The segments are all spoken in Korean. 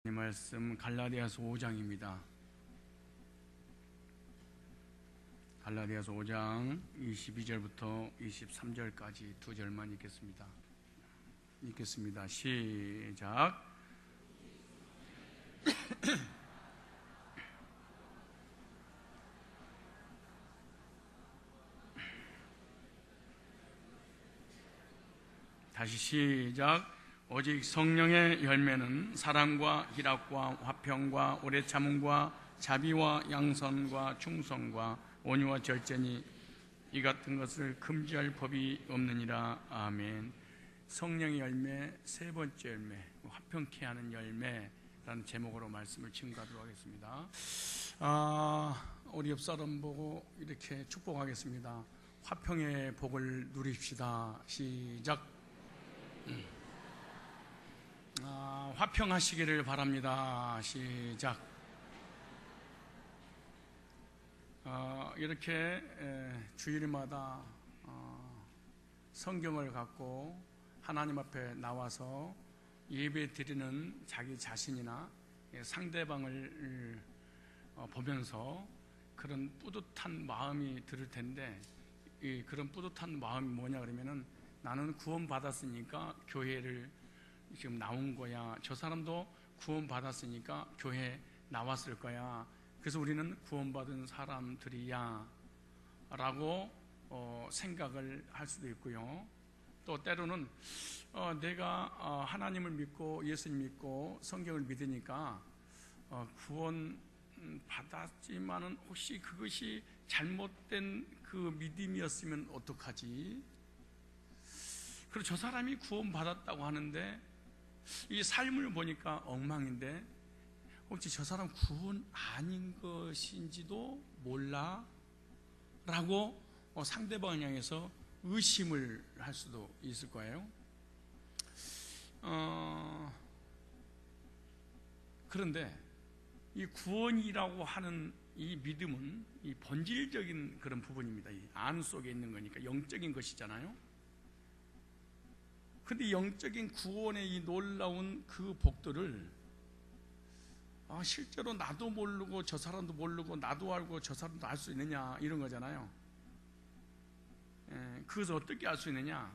이 말씀 갈라디아서 5장입니다. 갈라디아서 5장 22절부터 23절까지 두 절만 읽겠습니다. 시작. 다시 시작. 오직 성령의 열매는 사랑과 희락과 화평과 오래 참음과 자비와 양선과 충성과 온유와 절제니 이 같은 것을 금지할 법이 없느니라. 아멘. 성령의 열매, 세 번째 열매, 화평케 하는 열매라는 제목으로 말씀을 증거하도록 하겠습니다. 우리 옆 사람 보고 이렇게 축복하겠습니다. 화평의 복을 누립시다. 시작. 화평하시기를 바랍니다. 시작. 이렇게 주일마다 성경을 갖고 하나님 앞에 나와서 예배 드리는 자기 자신이나 상대방을 보면서 그런 뿌듯한 마음이 들을 텐데, 그런 뿌듯한 마음이 뭐냐 그러면은, 나는 구원 받았으니까 교회를 지금 나온 거야. 저 사람도 구원 받았으니까 교회 나왔을 거야. 그래서 우리는 구원받은 사람들이야 라고 생각을 할 수도 있고요. 또 때로는 내가 하나님을 믿고 예수님 믿고 성경을 믿으니까 구원 받았지만은 혹시 그것이 잘못된 그 믿음이었으면 어떡하지? 그리고 저 사람이 구원 받았다고 하는데 이 삶을 보니까 엉망인데 혹시 저 사람 구원 아닌 것인지도 몰라? 라고 상대방을 향해서 의심을 할 수도 있을 거예요. 그런데 이 구원이라고 하는 이 믿음은 이 본질적인 그런 부분입니다. 이 안 속에 있는 거니까 영적인 것이잖아요. 근데 영적인 구원의 이 놀라운 그 복들을 실제로 나도 모르고 저 사람도 모르고 나도 알고 저 사람도 알 수 있느냐, 이런 거잖아요. 그것을 어떻게 알 수 있느냐?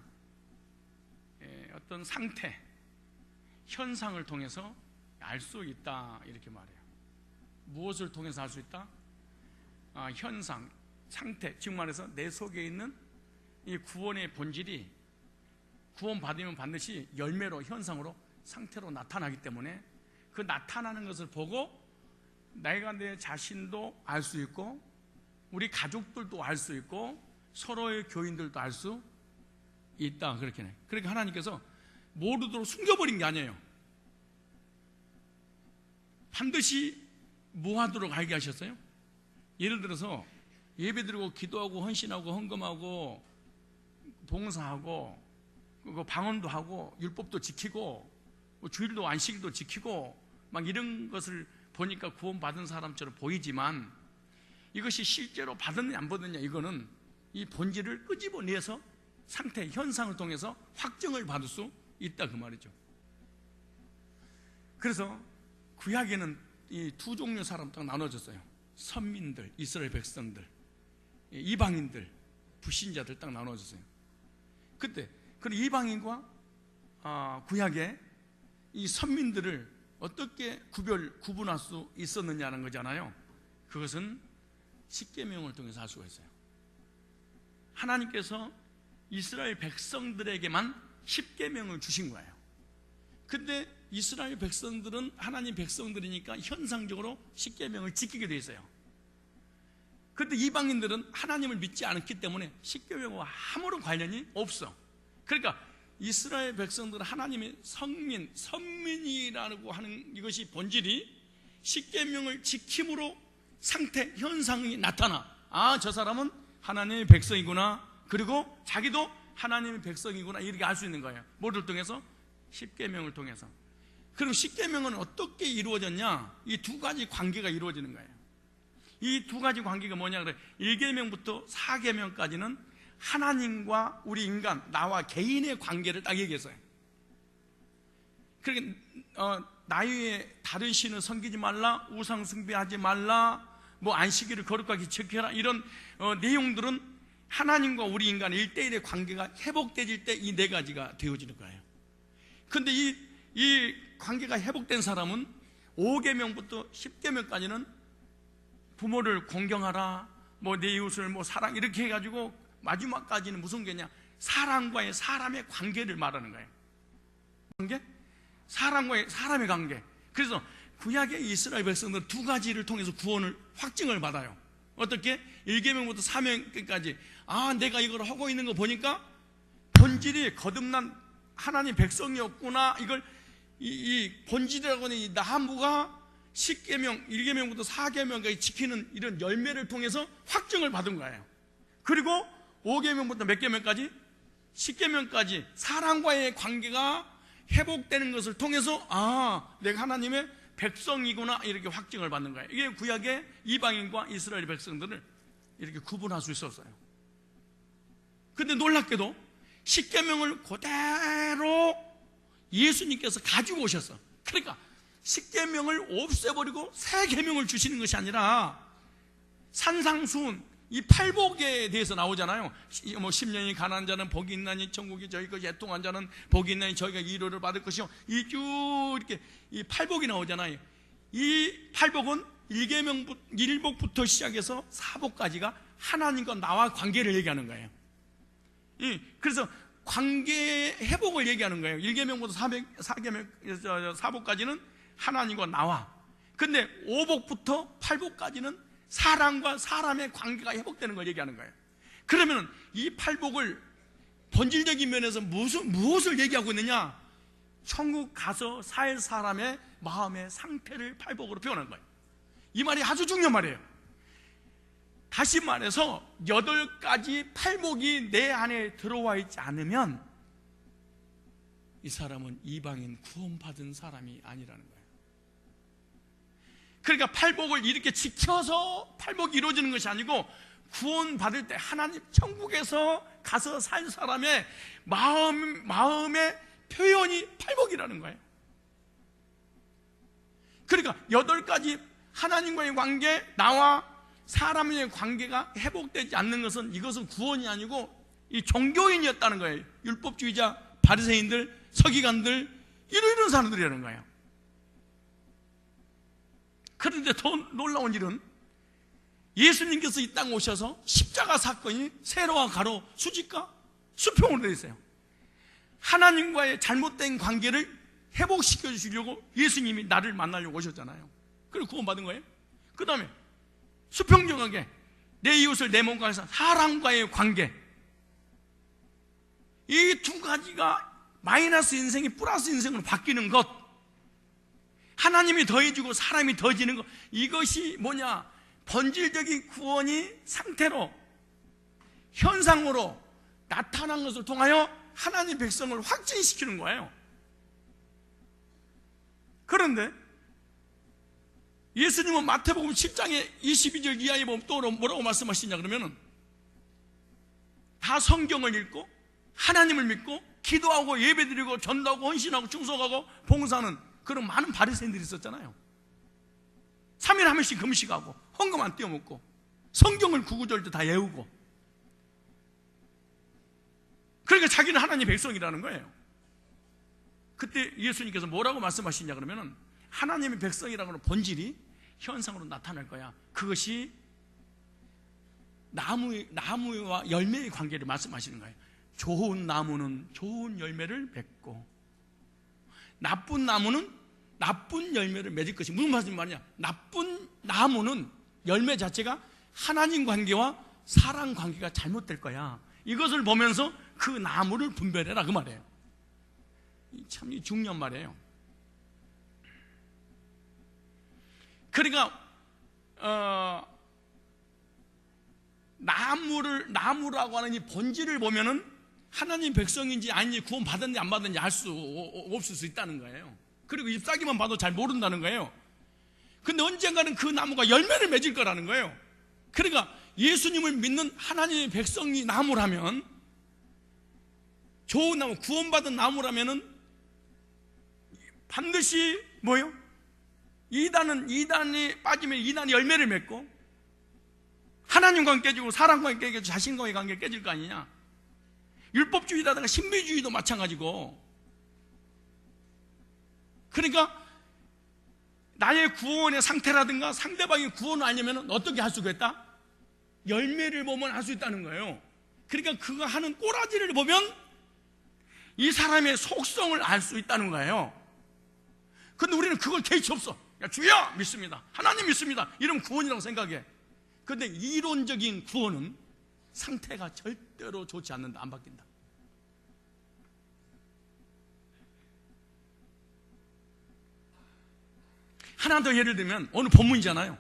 어떤 상태, 현상을 통해서 알 수 있다, 이렇게 말해요. 무엇을 통해서 알 수 있다? 현상, 상태, 즉 말해서 내 속에 있는 이 구원의 본질이 구원 받으면 반드시 열매로, 현상으로, 상태로 나타나기 때문에 그 나타나는 것을 보고 내가 내 자신도 알 수 있고 우리 가족들도 알 수 있고 서로의 교인들도 알 수 있다, 그렇게 해. 그러니까 하나님께서 모르도록 숨겨버린 게 아니에요. 반드시 뭐 하도록 알게 하셨어요? 예를 들어서 예배드리고 기도하고 헌신하고 헌금하고 봉사하고 방언도 하고 율법도 지키고 주일도 안식일도 지키고 막 이런 것을 보니까 구원받은 사람처럼 보이지만, 이것이 실제로 받았느냐 안 받았느냐, 이거는 이 본질을 끄집어내서 상태, 현상을 통해서 확증을 받을 수 있다, 그 말이죠. 그래서 구약에는 이 두 종류 사람 딱 나눠졌어요. 선민들, 이스라엘 백성들, 이방인들, 불신자들 딱 나눠졌어요. 그때 그 이방인과 구약의 이 선민들을 어떻게 구분할 수 있었느냐는 거잖아요. 그것은 십계명을 통해서 할 수가 있어요. 하나님께서 이스라엘 백성들에게만 십계명을 주신 거예요. 근데 이스라엘 백성들은 하나님 백성들이니까 현상적으로 십계명을 지키게 돼 있어요. 그런데 이방인들은 하나님을 믿지 않았기 때문에 십계명과 아무런 관련이 없어. 그러니까 이스라엘 백성들은 하나님의 선민이라고 하는 이것이 본질이 십계명을 지킴으로 상태, 현상이 나타나. 저 사람은 하나님의 백성이구나, 그리고 자기도 하나님의 백성이구나, 이렇게 알 수 있는 거예요. 뭐를 통해서? 십계명을 통해서. 그리고 십계명은 어떻게 이루어졌냐? 이 두 가지 관계가 이루어지는 거예요. 이 두 가지 관계가 뭐냐 그래? 1계명부터 4계명까지는 하나님과 우리 인간, 나와 개인의 관계를 딱 얘기했어요. 그러니까 나의 위에 다른 신을 섬기지 말라, 우상 숭배하지 말라, 뭐 안식일을 거룩하게 지켜라, 이런 내용들은 하나님과 우리 인간의 1대1의 관계가 회복되질 때 이 4가지가 되어지는 거예요. 근데 이 관계가 회복된 사람은 5계명부터 10계명까지는 부모를 공경하라, 뭐 내 이웃을 뭐 사랑, 이렇게 해가지고 마지막까지는 무슨 게냐, 사람과의 사람의 관계를 말하는 거예요. 관계? 사람과의 사람의 관계. 그래서 구약의 이스라엘 백성들은 2가지를 통해서 구원을 확증을 받아요. 어떻게? 1계명부터 4계명까지 내가 이걸 하고 있는 거 보니까 본질이 거듭난 하나님 백성이었구나, 이걸 이 본질이라고 하는 이 나무가 10계명, 1계명부터 4계명까지 지키는 이런 열매를 통해서 확증을 받은 거예요. 그리고 5계명부터 몇 계명까지? 10계명까지 사람과의 관계가 회복되는 것을 통해서 내가 하나님의 백성이구나, 이렇게 확증을 받는 거예요. 이게 구약의 이방인과 이스라엘 백성들을 이렇게 구분할 수 있었어요. 근데 놀랍게도 10계명을 그대로 예수님께서 가지고 오셨어. 그러니까 10계명을 없애버리고 새 계명을 주시는 것이 아니라 산상수훈, 이 팔복에 대해서 나오잖아요. 뭐 10년이 가난한 자는 복이 있나니 천국이 저희 것이 애통한 자는 복이 있나니 저희가 위로를 받을 것이요, 이 쭉 이렇게 이 팔복이 나오잖아요. 이 팔복은 1복부터 시작해서 4복까지가 하나님과 나와 관계를 얘기하는 거예요. 그래서 관계 회복을 얘기하는 거예요. 1계명부터 4복까지는 하나님과 나와. 근데 5복부터 8복까지는 사람과 사람의 관계가 회복되는 걸 얘기하는 거예요. 그러면 이 8복을 본질적인 면에서 무엇을 얘기하고 있느냐? 천국 가서 살 사람의 마음의 상태를 8복으로 표현한 거예요. 이 말이 아주 중요한 말이에요. 다시 말해서 8가지 8복이 내 안에 들어와 있지 않으면 이 사람은 이방인 구원받은 사람이 아니라는 거예요. 그러니까 8복을 이렇게 지켜서 8복이 이루어지는 것이 아니고, 구원받을 때 하나님 천국에서 가서 살 사람의 마음의 표현이 8복이라는 거예요. 그러니까 8가지 하나님과의 관계, 나와 사람의 관계가 회복되지 않는 것은, 이것은 구원이 아니고 이 종교인이었다는 거예요. 율법주의자, 바리새인들, 서기관들, 이런 사람들이라는 거예요. 그런데 더 놀라운 일은 예수님께서 이 땅에 오셔서 십자가 사건이 세로와 가로, 수직과 수평으로 되어 있어요. 하나님과의 잘못된 관계를 회복시켜 주시려고 예수님이 나를 만나려고 오셨잖아요. 그리고 구원받은 거예요. 그 다음에 수평적하게 내 이웃을 내 몸과 해서 사람과의 관계, 이 2가지가 마이너스 인생이 플러스 인생으로 바뀌는 것, 하나님이 더해주고 사람이 더해지는 것, 이것이 뭐냐? 본질적인 구원이 상태로, 현상으로 나타난 것을 통하여 하나님 백성을 확증시키는 거예요. 그런데 예수님은 마태복음 10장의 22절 이하에 보면 또 뭐라고 말씀하시냐 그러면은, 다 성경을 읽고 하나님을 믿고 기도하고 예배드리고 전도하고 헌신하고 충성하고 봉사하는 그런 많은 바리새인들이 있었잖아요. 3일 한 번씩 금식하고 헌금 안 떼어먹고 성경을 구구절도 다 외우고, 그러니까 자기는 하나님 백성이라는 거예요. 그때 예수님께서 뭐라고 말씀하시냐 그러면은, 하나님의 백성이라고 하는 본질이 현상으로 나타날 거야. 그것이 나무와 열매의 관계를 말씀하시는 거예요. 좋은 나무는 좋은 열매를 맺고, 나쁜 나무는 나쁜 열매를 맺을 것이. 무슨 말이냐? 나쁜 나무는 열매 자체가 하나님 관계와 사람 관계가 잘못될 거야. 이것을 보면서 그 나무를 분별해라, 그 말이에요. 참 중요한 말이에요. 그러니까 나무라고 하는 이 본질을 보면은 하나님 백성인지 아닌지, 구원 받았는지 안 받았는지 알 수 없을 수 있다는 거예요. 그리고 잎사귀만 봐도 잘 모른다는 거예요. 근데 언젠가는 그 나무가 열매를 맺을 거라는 거예요. 그러니까 예수님을 믿는 하나님의 백성이 나무라면, 좋은 나무, 구원받은 나무라면은 반드시 뭐요? 이단이 빠지면 이단이 열매를 맺고, 하나님과 깨지고 사람과 깨지고 자신과의 관계가 깨질 거 아니냐. 율법주의다든가 신비주의도 마찬가지고. 그러니까 나의 구원의 상태라든가 상대방의 구원을 알려면 어떻게 할 수가 있다? 열매를 보면 알 수 있다는 거예요. 그러니까 그가 하는 꼬라지를 보면 이 사람의 속성을 알 수 있다는 거예요. 근데 우리는 그걸 개의치 없어. 야, 주여 믿습니다, 하나님 믿습니다, 이러면 구원이라고 생각해. 근데 이론적인 구원은 상태가 절대로 좋지 않는다. 안 바뀐다. 하나 더 예를 들면 오늘 본문이잖아요.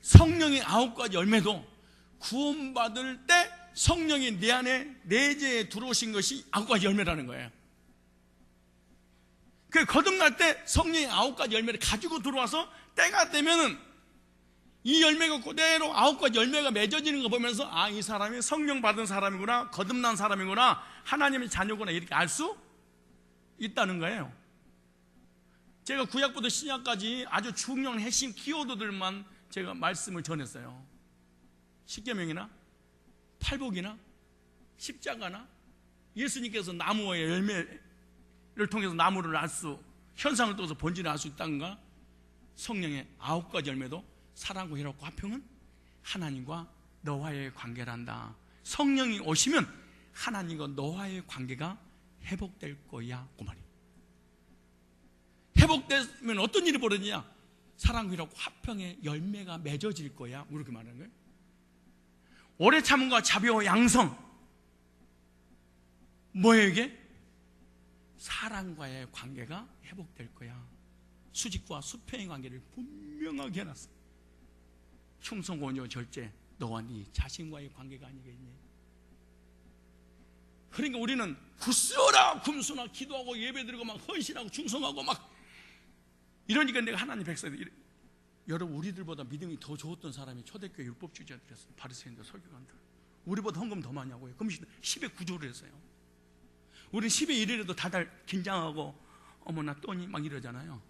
성령의 9가지 열매도 구원받을 때 성령이 내 안에 내재에 들어오신 것이 9가지 열매라는 거예요. 그 거듭날 때 성령의 9가지 열매를 가지고 들어와서 때가 되면은 이 열매가 그대로 9가지 열매가 맺어지는 거 보면서, 아, 이 사람이 성령 받은 사람이구나, 거듭난 사람이구나, 하나님의 자녀구나, 이렇게 알 수 있다는 거예요. 제가 구약부터 신약까지 아주 중요한 핵심 키워드들만 제가 말씀을 전했어요. 십계명이나 팔복이나 십자가나 예수님께서 나무의 열매를 통해서 나무를 알 수, 현상을 통해서 본질을 알 수 있다는가, 성령의 9가지 열매도 사랑과 희락과 화평은 하나님과 너와의 관계란다. 성령이 오시면 하나님과 너와의 관계가 회복될 거야, 그 말이에요. 회복되면 어떤 일이 벌어지냐? 사랑과 희락과 화평의 열매가 맺어질 거야, 이렇게 말하는 거예요. 오래 참음과 자비와 양성, 뭐예요 이게? 사랑과의 관계가 회복될 거야. 수직과 수평의 관계를 분명하게 해놨어. 충성, 온유, 절제, 너와 네 자신과의 관계가 아니겠니? 그러니까 우리는 굳세어라 금수나 기도하고 예배드리고 막 헌신하고 충성하고 막 이러니까 내가 하나님 백성들, 여러분 우리들보다 믿음이 더 좋았던 사람이 초대교회 율법주의자들이었어요. 바리새인들, 설교관들. 우리보다 헌금 더 많이 하고요. 그럼 10의 9조를 했어요. 우리는 10의 1이라도 다들 긴장하고 어머나 또니 막 이러잖아요.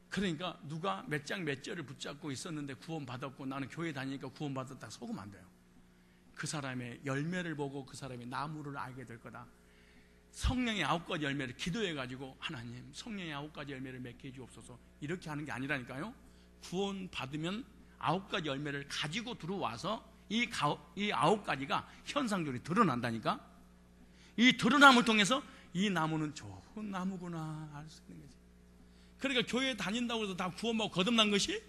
그러니까 누가 몇 장 몇 절을 붙잡고 있었는데 구원받았고 나는 교회 다니니까 구원받았다 속으면 안 돼요. 그 사람의 열매를 보고 그 사람의 나무를 알게 될 거다. 성령의 9가지 열매를 기도해가지고 하나님 성령의 9가지 열매를 맺게 해주옵소서, 이렇게 하는 게 아니라니까요. 구원받으면 9가지 열매를 가지고 들어와서 이 9가지가 현상적으로 드러난다니까. 이 드러남을 통해서 이 나무는 좋은 나무구나 알 수 있는 거지. 그러니까 교회 다닌다고 해서 다 구원받고 거듭난 것이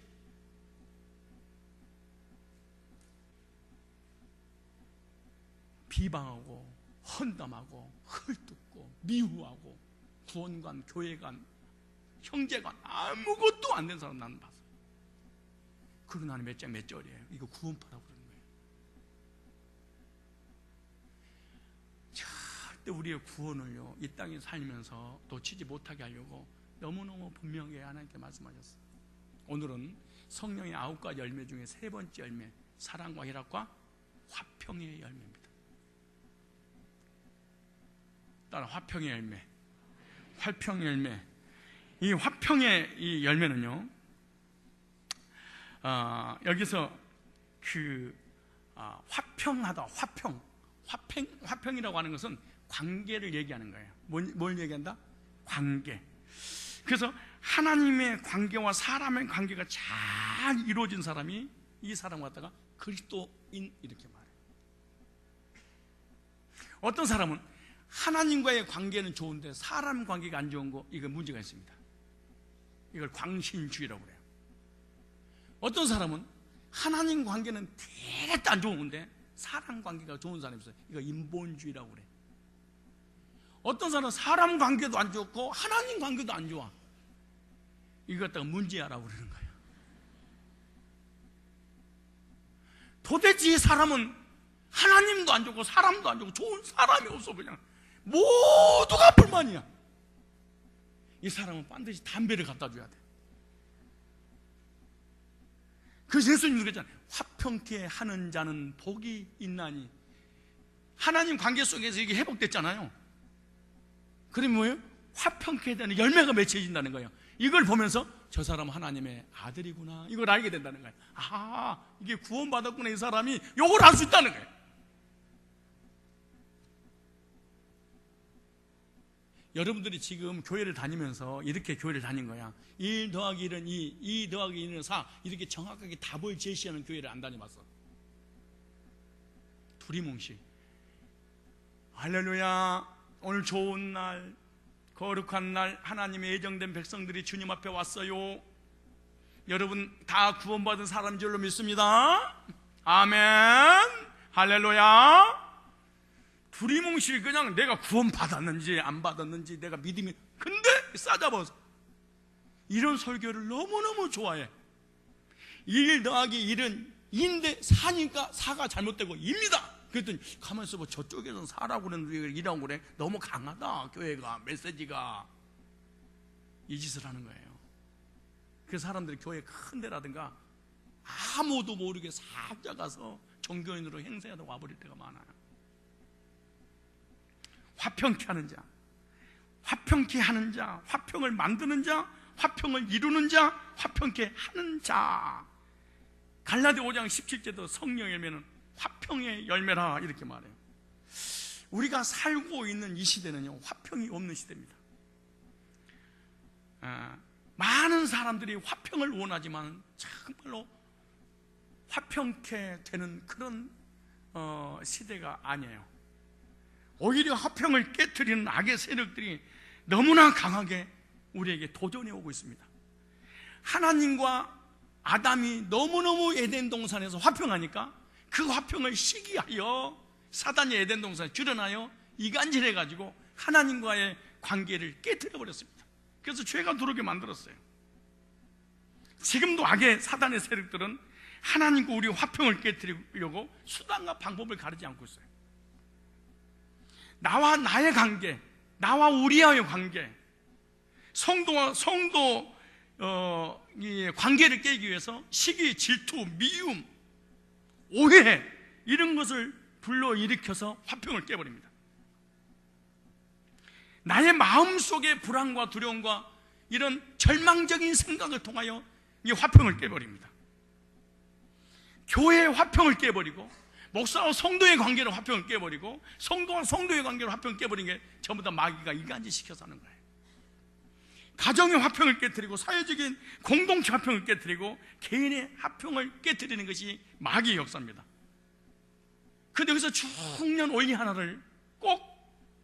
비방하고 헌담하고 헐뜯고 미워하고 구원관, 교회관, 형제관 아무것도 안 된 사람 나는 봤어요. 그리고 나는 몇 장 몇 절이에요. 이거 구원파라고 그러는 거예요. 절대 우리의 구원을요 이 땅에 살면서 놓치지 못하게 하려고 너무너무 분명하게 하나님께 말씀하셨어요. 오늘은 성령의 9가지 열매 중에 세 번째 열매, 사랑과 희락과 화평의 열매입니다. 따라 화평의 열매, 화평의 열매. 이 화평의 이 열매는요, 여기서 화평하다, 화평이라고 하는 것은 관계를 얘기하는 거예요. 뭘 얘기한다? 관계. 그래서 하나님의 관계와 사람의 관계가 잘 이루어진 사람이 이 사람 갖다가 그리스도인 이렇게 말해요. 어떤 사람은 하나님과의 관계는 좋은데 사람 관계가 안 좋은 거, 이거 문제가 있습니다. 이걸 광신주의라고 그래요. 어떤 사람은 하나님 관계는 되게 안 좋은데 사람 관계가 좋은 사람이 있어요. 이거 인본주의라고 그래요. 어떤 사람은 사람 관계도 안 좋고 하나님 관계도 안 좋아. 이거 갖다가 문제야라고 그러는 거예요. 도대체 이 사람은 하나님도 안 좋고 사람도 안 좋고 좋은 사람이 없어. 그냥 모두가 불만이야. 이 사람은 반드시 담배를 갖다 줘야 돼. 그래서 예수님도 그랬잖아요. 화평케 하는 자는 복이 있나니. 하나님 관계 속에서 이게 회복됐잖아요. 그러면 뭐예요? 화평케 되는 열매가 맺혀진다는 거예요. 이걸 보면서 저 사람은 하나님의 아들이구나, 이걸 알게 된다는 거예요. 아, 이게 구원받았구나, 이 사람이. 이걸 알 수 있다는 거예요. 여러분들이 지금 교회를 다니면서 이렇게 교회를 다닌 거야. 1 더하기 1은 2 더하기 1은 4, 이렇게 정확하게 답을 제시하는 교회를 안 다녀봤어. 두리뭉실. 할렐루야, 오늘 좋은 날, 거룩한 날, 하나님의 예정된 백성들이 주님 앞에 왔어요. 여러분 다 구원받은 사람인 줄로 믿습니다. 아멘. 할렐루야. 두리뭉실, 그냥 내가 구원받았는지 안 받았는지 내가 믿음이, 근데 싸잡아서 이런 설교를 너무너무 좋아해. 1 더하기 1은 2인데 4니까 4가 잘못되고 2입니다. 그랬더니 가만히 있어봐, 저쪽에서는 4라고 그러는데 2라고 그래? 너무 강하다, 교회가, 메시지가. 이 짓을 하는 거예요. 그 사람들이 교회 큰 데라든가 아무도 모르게 살짝 가서 종교인으로 행세하다 와버릴 때가 많아요. 화평케 하는 자, 화평케 하는 자, 화평을 만드는 자, 화평을 이루는 자, 화평케 하는 자. 갈라디 5장 17절도 성령의 열매는 화평의 열매라, 이렇게 말해요. 우리가 살고 있는 이 시대는요, 화평이 없는 시대입니다. 많은 사람들이 화평을 원하지만 정말로 화평케 되는 그런 시대가 아니에요. 오히려 화평을 깨트리는 악의 세력들이 너무나 강하게 우리에게 도전해 오고 있습니다. 하나님과 아담이 너무너무 에덴 동산에서 화평하니까 그 화평을 시기하여 사단이 에덴 동산에 줄여놔요 이간질해가지고 하나님과의 관계를 깨트려 버렸습니다. 그래서 죄가 들어오게 만들었어요. 지금도 악의 사단의 세력들은 하나님과 우리 화평을 깨트리려고 수단과 방법을 가리지 않고 있어요. 나와 나의 관계, 나와 우리와의 관계, 성도와 성도 이 관계를 깨기 위해서 시기, 질투, 미움, 오해, 이런 것을 불러일으켜서 화평을 깨버립니다. 나의 마음속의 불안과 두려움과 이런 절망적인 생각을 통하여 이 화평을 깨버립니다. 교회의 화평을 깨버리고, 목사와 성도의 관계로 화평을 깨버리고, 성도와 성도의 관계로 화평을 깨버린 게 전부 다 마귀가 이간질 시켜서 하는 거예요. 가정의 화평을 깨뜨리고, 사회적인 공동체 화평을 깨뜨리고, 개인의 화평을 깨뜨리는 것이 마귀의 역사입니다. 그런데 여기서 중요한 원리 하나를 꼭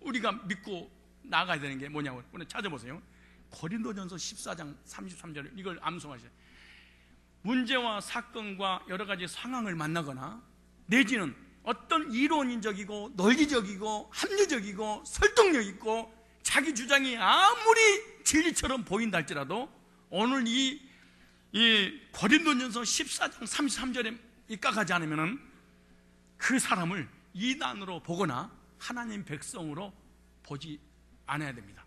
우리가 믿고 나가야 되는 게 뭐냐고 오늘 찾아보세요. 고린도전서 14장 33절, 이걸 암송하세요. 문제와 사건과 여러 가지 상황을 만나거나 내지는 어떤 이론인적이고 논리적이고 합리적이고 설득력 있고 자기 주장이 아무리 진리처럼 보인다 할지라도 오늘 이 고린도전서 14장 33절에 입각하지 않으면 그 사람을 이단으로 보거나 하나님 백성으로 보지 않아야 됩니다.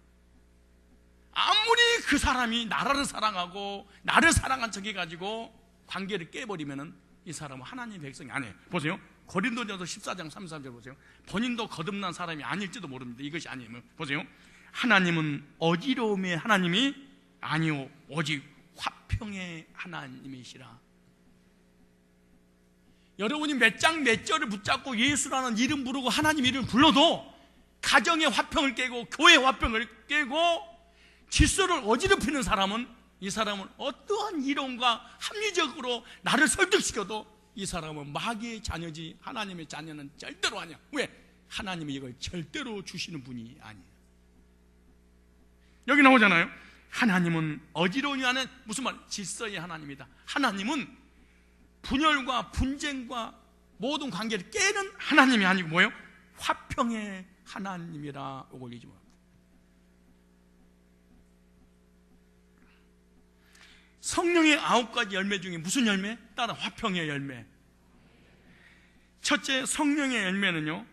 아무리 그 사람이 나라를 사랑하고 나를 사랑한 척 해가지고 관계를 깨버리면 이 사람은 하나님 백성이 아니에요. 보세요, 고린도전서 14장 33절 보세요. 본인도 거듭난 사람이 아닐지도 모릅니다. 이것이 아니면 보세요, 하나님은 어지러움의 하나님이 아니오 오직 화평의 하나님이시라. 여러분이 몇 장 몇 절을 붙잡고 예수라는 이름 부르고 하나님 이름을 불러도 가정의 화평을 깨고 교회의 화평을 깨고 질서를 어지럽히는 사람은, 이 사람은 어떠한 이론과 합리적으로 나를 설득시켜도 이 사람은 마귀의 자녀지 하나님의 자녀는 절대로 아니야. 왜? 하나님이 이걸 절대로 주시는 분이 아니에요. 여기 나오잖아요. 하나님은 어지러움이 하는, 무슨 말? 질서의 하나님이다. 하나님은 분열과 분쟁과 모든 관계를 깨는 하나님이 아니고 뭐예요? 화평의 하나님이라. 이걸 잊지 말고, 성령의 9가지 열매 중에 무슨 열매? 따라 화평의 열매. 첫째, 성령의 열매는요,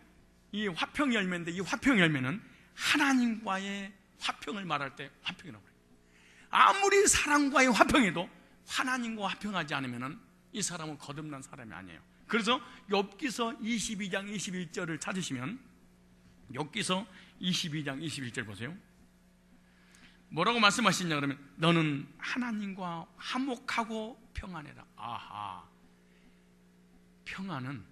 이 화평 열매인데, 이 화평 열매는 하나님과의 화평을 말할 때 화평이라고 해요. 아무리 사랑과의 화평해도 하나님과 화평하지 않으면 이 사람은 거듭난 사람이 아니에요. 그래서 욥기서 22장 21절을 찾으시면, 욥기서 22장 21절 보세요. 뭐라고 말씀하시냐 그러면 너는 하나님과 화목하고 평안해라. 아하, 평안은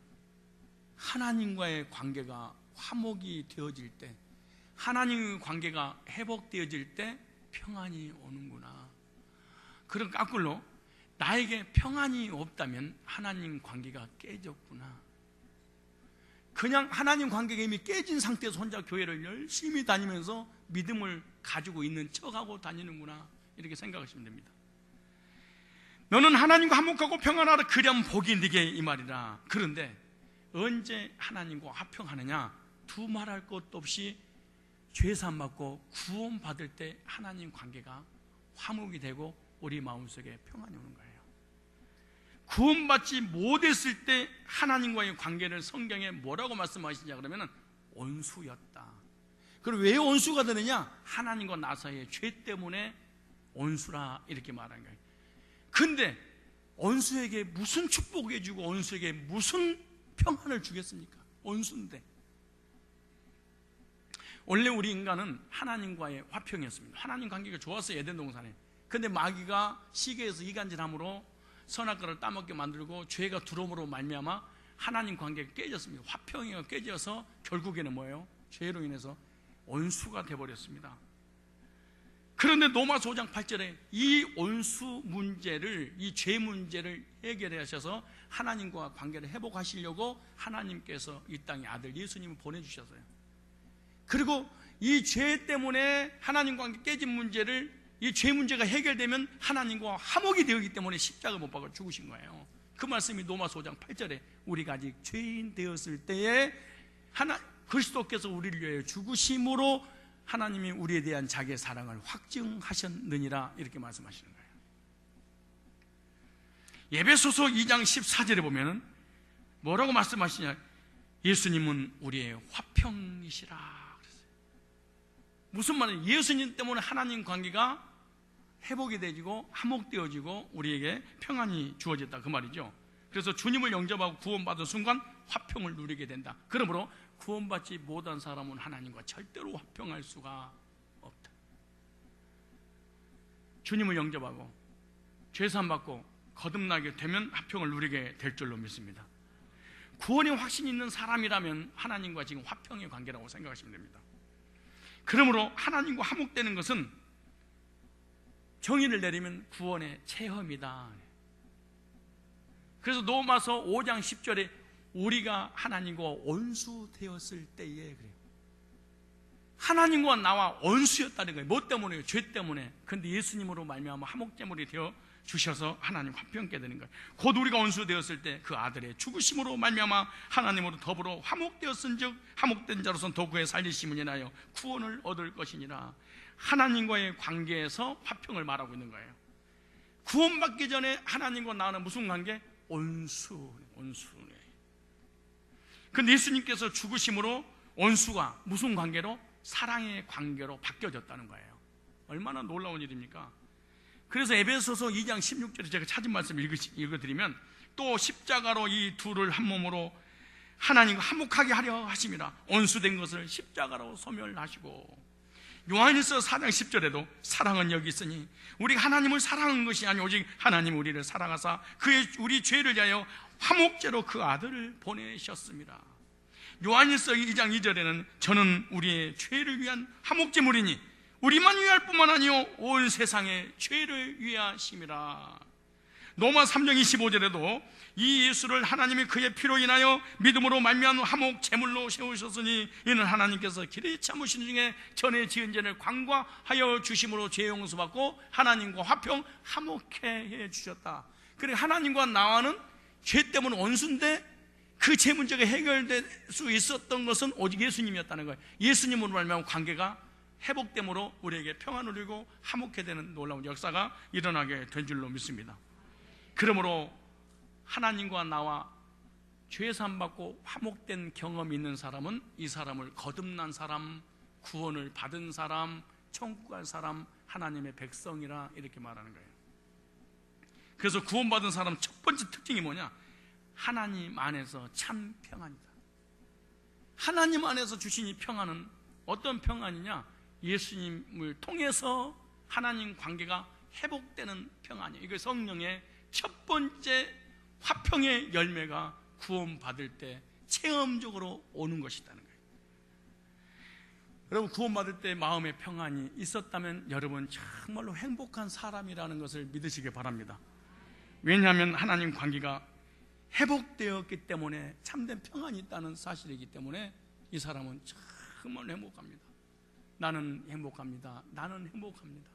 하나님과의 관계가 화목이 되어질 때, 하나님의 관계가 회복되어질 때 평안이 오는구나. 그럼 거꾸로 나에게 평안이 없다면 하나님 관계가 깨졌구나. 그냥 하나님 관계가 이미 깨진 상태에서 혼자 교회를 열심히 다니면서 믿음을 가지고 있는 척하고 다니는구나, 이렇게 생각하시면 됩니다. 너는 하나님과 화목하고 평안하라, 그리하면 복이 네게 이 말이라. 그런데 언제 하나님과 화평하느냐? 두말할 것도 없이 죄사함 받고 구원받을 때 하나님 관계가 화목이 되고 우리 마음속에 평안이 오는 거예요. 구원받지 못했을 때 하나님과의 관계를 성경에 뭐라고 말씀하시냐 그러면 원수였다. 그럼 왜 원수가 되느냐? 하나님과 나 사이의 죄 때문에 원수라, 이렇게 말하는 거예요. 근데 원수에게 무슨 축복을 해주고 원수에게 무슨 평안을 주겠습니까? 원수인데. 원래 우리 인간은 하나님과의 화평이었습니다. 하나님 관계가 좋았어요, 에덴 동산에. 근데 마귀가 시계에서 이간질함으로 선악과를 따먹게 만들고 죄가 들어옴으로 말미암아 하나님 관계가 깨졌습니다. 화평이 깨져서 결국에는 뭐예요? 죄로 인해서 원수가 되어버렸습니다. 그런데 로마서 5장 8절에 이 원수 문제를, 이 죄 문제를 해결해 하셔서 하나님과 관계를 회복하시려고 하나님께서 이 땅에 아들 예수님을 보내주셨어요. 그리고 이 죄 때문에 하나님 관계 깨진 문제를, 이 죄 문제가 해결되면 하나님과 화목이 되었기 때문에 십자가 못 박아 죽으신 거예요. 그 말씀이 로마서 5장 8절에 우리가 아직 죄인 되었을 때에 그리스도께서 우리를 위하여 죽으심으로 하나님이 우리에 대한 자기의 사랑을 확증하셨느니라, 이렇게 말씀하시는 거예요. 에베소서 2장 14절에 보면 뭐라고 말씀하시냐? 예수님은 우리의 화평이시라 그랬어요. 무슨 말이에요? 예수님 때문에 하나님 관계가 회복이 되어지고 화목되어지고 우리에게 평안이 주어졌다, 그 말이죠. 그래서 주님을 영접하고 구원받은 순간 화평을 누리게 된다. 그러므로 구원받지 못한 사람은 하나님과 절대로 화평할 수가 없다. 주님을 영접하고 죄사함 받고 거듭나게 되면 화평을 누리게 될 줄로 믿습니다. 구원의 확신이 있는 사람이라면 하나님과 지금 화평의 관계라고 생각하시면 됩니다. 그러므로 하나님과 화목되는 것은 정의를 내리면 구원의 체험이다. 그래서 로마서 5장 10절에 우리가 하나님과 원수 되었을 때에, 그래요. 하나님과 나와 원수였다는 거예요. 뭐 때문에요? 죄 때문에. 그런데 예수님으로 말미암아 화목제물이 되어 주셔서 하나님 화평케 되는 거예요. 곧 우리가 원수 되었을 때 그 아들의 죽으심으로 말미암아 하나님으로 더불어 화목되었은즉 화목된 자로서는 도구의 살리심을 인하여 구원을 얻을 것이니라. 하나님과의 관계에서 화평을 말하고 있는 거예요. 구원받기 전에 하나님과 나는 무슨 관계? 원수네. 근데 예수님께서 죽으심으로 원수가 무슨 관계로? 사랑의 관계로 바뀌어졌다는 거예요. 얼마나 놀라운 일입니까? 그래서 에베소서 2장 16절에 제가 찾은 말씀 읽어드리면, 또 십자가로 이 둘을 한 몸으로 하나님과 화목하게 하려 하심이라. 원수된 것을 십자가로 소멸하시고. 요한일서 4장 10절에도 사랑은 여기 있으니 우리가 하나님을 사랑한 것이 아니 오직 하나님 우리를 사랑하사 우리 죄를 위하여 화목제로 그 아들을 보내셨습니다. 요한일서 2장 2절에는 저는 우리의 죄를 위한 화목제물이니 우리만 위할 뿐만 아니요 온 세상의 죄를 위하심이라. 로마 3장 25절에도 이 예수를 하나님이 그의 피로 인하여 믿음으로 말미암은 화목 제물로 세우셨으니 이는 하나님께서 길에 참으신 중에 전에 지은 죄를 관과하여 주심으로 죄 용서받고 하나님과 화목케 해 주셨다. 그래, 하나님과 나와는 죄 때문에 원수인데 그 죄 문제가 해결될 수 있었던 것은 오직 예수님이었다는 거예요. 예수님으로 말미암은 관계가 회복됨으로 우리에게 평안을 누리고 화목케 되는 놀라운 역사가 일어나게 된 줄로 믿습니다. 그러므로 하나님과 나와 죄사함 받고 화목된 경험이 있는 사람은 이 사람을 거듭난 사람, 구원을 받은 사람, 천국 갈 사람, 하나님의 백성이라 이렇게 말하는 거예요. 그래서 구원받은 사람 첫 번째 특징이 뭐냐? 하나님 안에서 참 평안이다. 하나님 안에서 주신 이 평안은 어떤 평안이냐? 예수님을 통해서 하나님 관계가 회복되는 평안이에요. 이거 성령의 첫 번째 화평의 열매가 구원받을 때 체험적으로 오는 것이라는 거예요. 여러분, 구원받을 때 마음의 평안이 있었다면 여러분 정말로 행복한 사람이라는 것을 믿으시기 바랍니다. 왜냐하면 하나님 관계가 회복되었기 때문에 참된 평안이 있다는 사실이기 때문에 이 사람은 정말 행복합니다. 나는 행복합니다. 나는 행복합니다.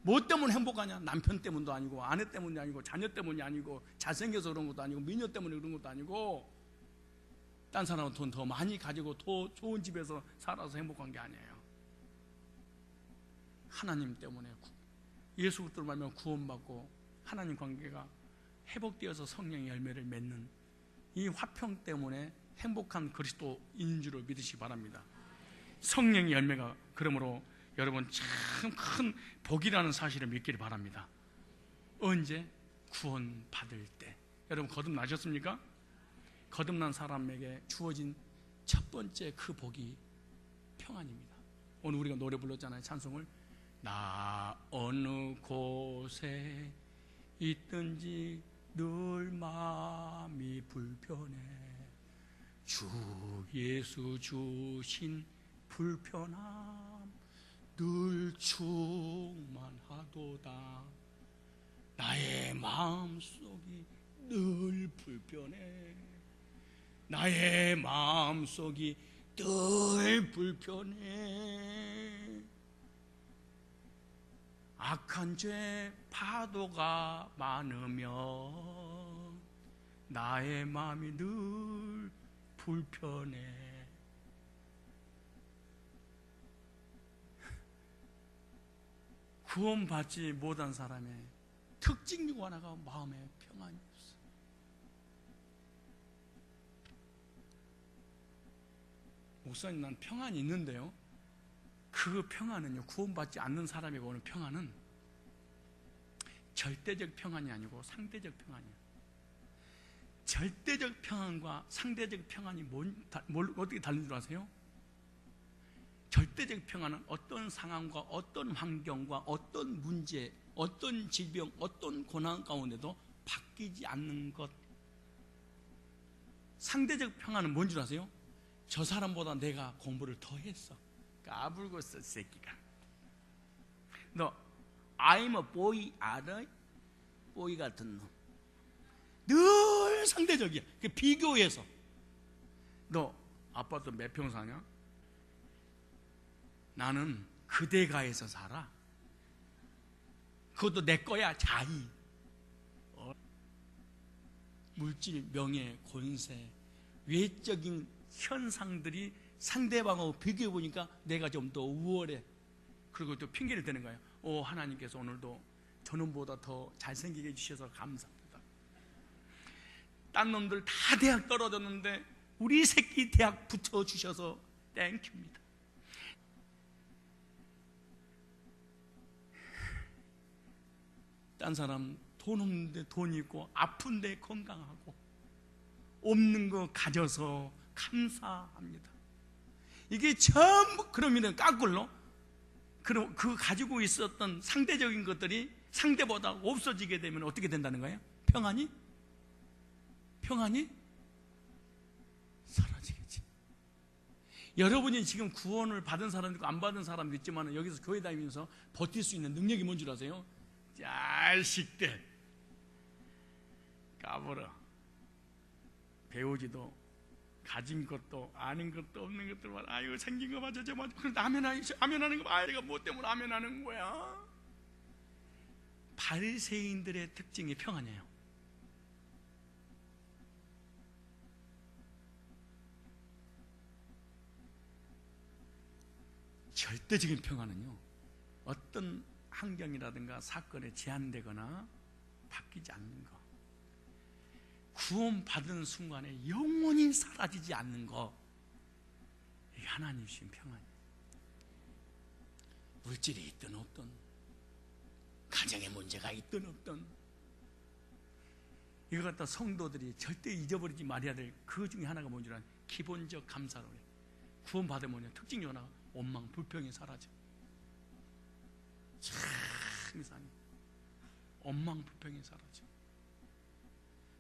뭐 때문에 행복하냐? 남편 때문도 아니고, 아내 때문이 아니고, 자녀 때문이 아니고, 잘생겨서 그런 것도 아니고, 미녀 때문에 그런 것도 아니고, 딴 사람은 돈 더 많이 가지고 더 좋은 집에서 살아서 행복한 게 아니에요. 하나님 때문에, 예수 그리스도로 말하면 구원받고 하나님 관계가 회복되어서 성령의 열매를 맺는 이 화평 때문에 행복한 그리스도인 줄을 믿으시기 바랍니다. 성령의 열매가 그러므로 여러분 참 큰 복이라는 사실을 믿기를 바랍니다. 언제? 구원받을 때. 여러분 거듭나셨습니까? 거듭난 사람에게 주어진 첫 번째 그 복이 평안입니다. 오늘 우리가 노래 불렀잖아요. 찬송을. 나 어느 곳에 있든지 늘 마음이 불편해. 주 예수 주신 불편함 늘 충만하도다. 나의 마음속이 늘 불편해. 나의 마음속이 늘 불편해. 악한 죄 파도가 많으면 나의 마음이 늘 불편해. 구원받지 못한 사람의 특징 중 하나가 마음에 평안이 없어. 목사님, 난 평안이 있는데요. 그 평안은요, 구원받지 않는 사람에게 오는 평안은 절대적 평안이 아니고 상대적 평안이에요. 절대적 평안과 상대적 평안이 어떻게 다른 줄 아세요? 절대적 평안은 어떤 상황과 어떤 환경과 어떤 문제, 어떤 질병, 어떤 고난 가운데도 바뀌지 않는 것. 상대적 평안은 뭔 줄 아세요? 저 사람보다 내가 공부를 더 했어. 까불고 있어, 새끼가. 너 I'm a boy 알아? 보이 같은 놈. 늘 상대적이야. 비교해서. 너 아파트 몇 평 사냐? 나는 그대가에서 살아. 그것도 내 거야. 자의. 물질, 명예, 권세, 외적인 현상들이 상대방하고 비교해 보니까 내가 좀 더 우월해. 그리고 또 핑계를 대는 거예요. 하나님께서 오늘도 저놈보다 더 잘생기게 해주셔서 감사합니다. 딴 놈들 다 대학 떨어졌는데 우리 새끼 대학 붙여주셔서 땡큐입니다. 딴 사람 돈 없는데 돈 있고 아픈데 건강하고 없는 거 가져서 감사합니다. 이게 전부 그러면 까꿀로 그 가지고 있었던 상대적인 것들이 상대보다 없어지게 되면 어떻게 된다는 거예요? 평안이 사라지겠지. 여러분이 지금 구원을 받은 사람도 있고 안 받은 사람도 있지만 여기서 교회 다니면서 버틸 수 있는 능력이 뭔 줄 아세요? 자식들 까불어. 배우지도 가진 것도 아는 것도 없는 것들만 아이고 생긴 거 맞아 저 맞아. 그런데 아멘하는 거 봐. 내가 뭐 때문에 아멘하는 거야? 바리새인들의 특징이 평안이에요. 절대적인 평안은요, 어떤 환경이라든가 사건에 제한되거나 바뀌지 않는 것, 구원받은 순간에 영원히 사라지지 않는 것, 이게 하나님 주신 평안이에요. 물질이 있든 없든, 가정에 문제가 있든 없든, 이거 갖다 성도들이 절대 잊어버리지 말아야 될 그 중에 하나가 뭔지 아는 기본적 감사로. 구원받으면 특징이 하나, 원망, 불평이 사라져. 참 이상해. 원망, 불평이 사라져.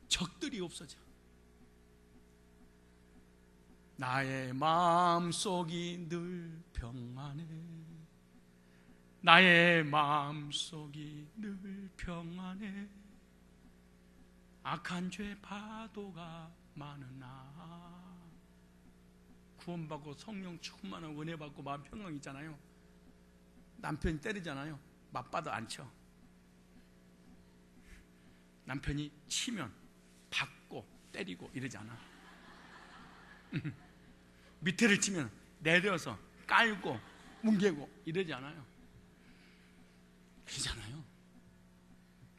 적들이 없어져. 나의 마음속이 늘 평안해. 나의 마음속이 늘 평안해. 악한 죄 파도가 많으나. 구원받고 성령 충만한 은혜 받고 마음 평강 있잖아요. 남편이 때리잖아요. 맞받아 안 쳐. 남편이 치면 받고 때리고 이러잖아. 밑에를 치면 내려서 깔고 뭉개고 이러지 않아요. 그러잖아요.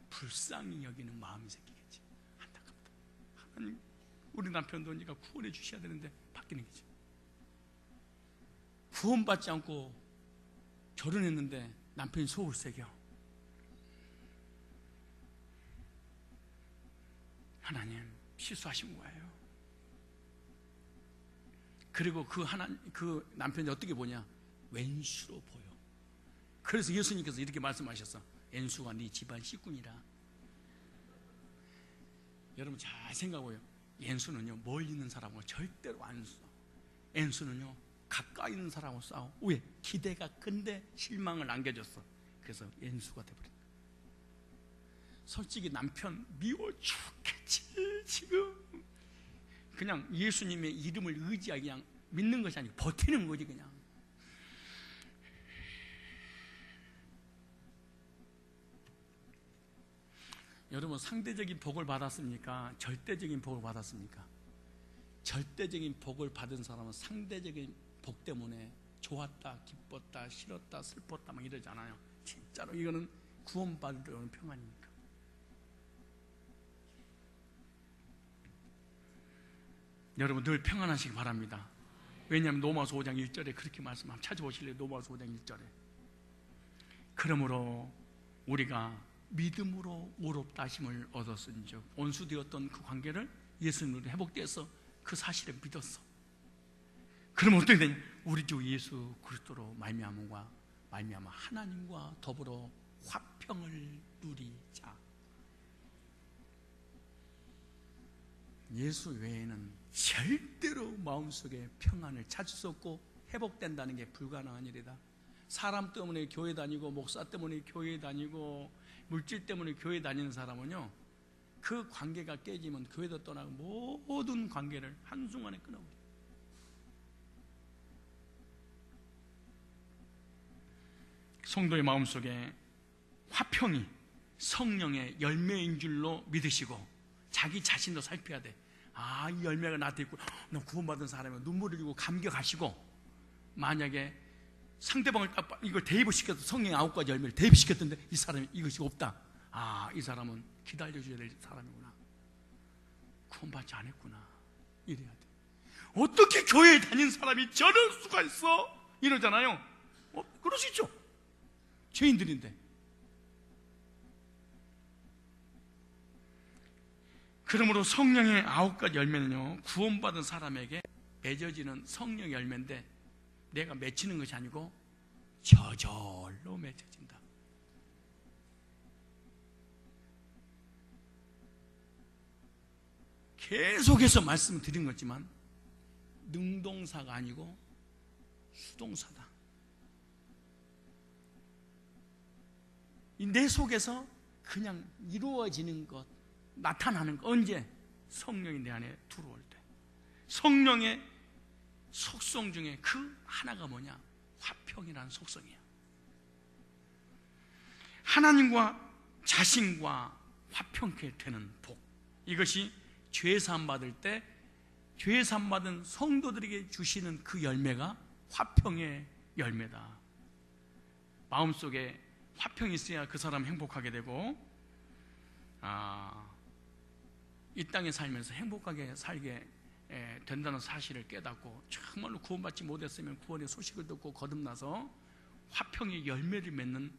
불쌍히 여기는 마음이 생기겠지. 안타깝다. 하나님, 우리 남편도 언니가 구원해 주셔야 되는데 바뀌는 거지. 구원받지 않고 결혼했는데 남편이 속을 새겨. 하나님, 실수하신 거예요. 그리고 그 남편이 어떻게 보냐? 왼수로 보여. 그래서 예수님께서 이렇게 말씀하셨어. 왼수가 네 집안 식구니라. 여러분 잘 생각해요. 왼수는요, 멀리 있는 사람하고 절대로 안 싸워. 왼수는요, 가까이 있는 사람하고 싸워. 왜? 기대가 큰데 실망을 안겨줬어. 그래서 왼수가 돼버린 거야. 솔직히 남편 미워 죽겠지. 지금 그냥 예수님의 이름을 의지하게 그냥 믿는 것이 아니고 버티는 거지. 그냥 여러분, 상대적인 복을 받았습니까? 절대적인 복을 받았습니까? 절대적인 복을 받은 사람은 상대적인 복 때문에 좋았다, 기뻤다, 싫었다, 슬펐다 막 이러잖아요. 진짜로 이거는 구원받으려는 평안이니까. 여러분 늘 평안하시기 바랍니다. 왜냐하면 로마서 5장 1절에 그렇게 말씀합니다. 찾아보실래요? 로마서 5장 1절에. 그러므로 우리가 믿음으로 의롭다 하심을 얻었은즉, 원수되었던 그 관계를 예수님으로 회복되어서 그 사실을 믿었어. 그러면 어떻게 되냐? 우리 주 예수 그리스도로 말미암아 하나님과 더불어 화평을 누리자. 예수 외에는 절대로 마음속에 평안을 찾을 수 없고 회복된다는 게 불가능한 일이다. 사람 때문에 교회 다니고 목사 때문에 교회 다니고 물질 때문에 교회 다니는 사람은요, 그 관계가 깨지면 교회도 떠나고 모든 관계를 한순간에 끊어버려요. 성도의 마음속에 화평이 성령의 열매인 줄로 믿으시고 자기 자신도 살펴야 돼. 아, 이 열매가 나한테 있고, 너 구원받은 사람이 눈물을 흘리고 감격하시고, 만약에 상대방을 이걸 대입시켜서 성령의 9가지 열매를 대입시켰던데 이 사람이 이것이 없다. 아, 이 사람은 기다려줘야 될 사람이구나. 구원받지 않았구나. 이래야 돼. 어떻게 교회에 다닌 사람이 저럴 수가 있어? 이러잖아요. 그럴 수 있죠. 죄인들인데. 그러므로 성령의 9가지 열매는요, 구원받은 사람에게 맺어지는 성령의 열매인데 내가 맺히는 것이 아니고 저절로 맺어진다. 계속해서 말씀을 드린 거지만 능동사가 아니고 수동사다. 내 속에서 그냥 이루어지는 것, 나타나는 것. 언제? 성령이 내 안에 들어올 때. 성령의 속성 중에 그 하나가 뭐냐? 화평이라는 속성이야. 하나님과 자신과 화평케 되는 복. 이것이 죄사함 받을 때 죄사함 받은 성도들에게 주시는 그 열매가 화평의 열매다. 마음속에 화평이 있어야 그 사람 행복하게 되고, 이 땅에 살면서 행복하게 살게 된다는 사실을 깨닫고, 정말로 구원받지 못했으면 구원의 소식을 듣고 거듭나서 화평의 열매를 맺는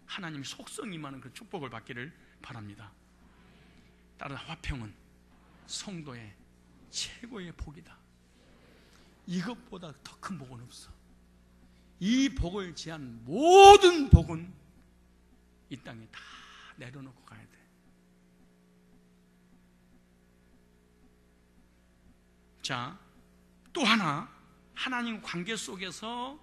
하나님의 속성이 임하는 그 축복을 받기를 바랍니다. 따라 화평은 성도의 최고의 복이다. 이것보다 더 큰 복은 없어. 이 복을 지한 모든 복은 이 땅에 다 내려놓고 가야 돼. 자, 또 하나, 하나님 관계 속에서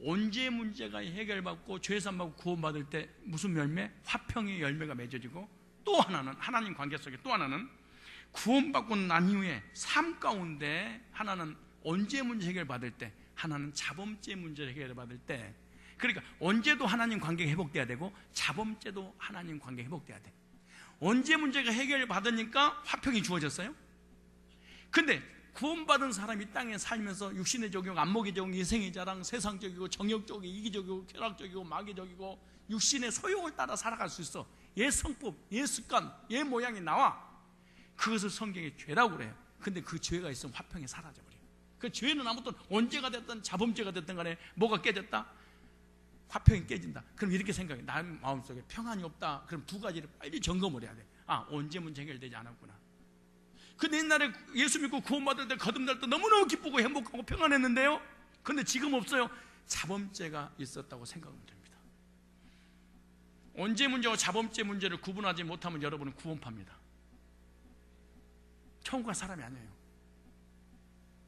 언제 문제가 해결받고 죄사함받고 구원받을 때 무슨 열매? 화평의 열매가 맺어지고, 또 하나는 하나님 관계 속에 또 하나는 구원받고 난 이후에 삶 가운데 하나는 언제 문제 해결받을 때, 하나는 자범죄 문제를 해결받을 때, 그러니까 언제도 하나님 관계가 회복돼야 되고 자범죄도 하나님 관계가 회복돼야 돼. 언제 문제가 해결받으니까 화평이 주어졌어요. 근데 구원받은 사람이 땅에 살면서 육신의 적용, 안목의 적용, 인생의 자랑, 세상적이고 정욕적이고 이기적이고 쾌락적이고 마귀적이고 육신의 소욕을 따라 살아갈 수 있어. 옛 성법, 옛 습관, 옛 모양이 나와. 그것을 성경에 죄라고 그래요. 근데 그 죄가 있으면 화평이 사라져버려요. 그 죄는 아무튼 언제가 됐든 자범죄가 됐든 간에 뭐가 깨졌다? 화평이 깨진다. 그럼 이렇게 생각해. 나 마음속에 평안이 없다. 그럼 두 가지를 빨리 점검을 해야 돼. 아, 언제 문제 해결되지 않았구나. 근데 옛날에 예수 믿고 구원받을 때 거듭날 때 너무너무 기쁘고 행복하고 평안했는데요. 근데 지금 없어요. 자범죄가 있었다고 생각하면 됩니다. 언제 문제와 자범죄 문제를 구분하지 못하면 여러분은 구원파입니다. 천국 갈 사람이 아니에요.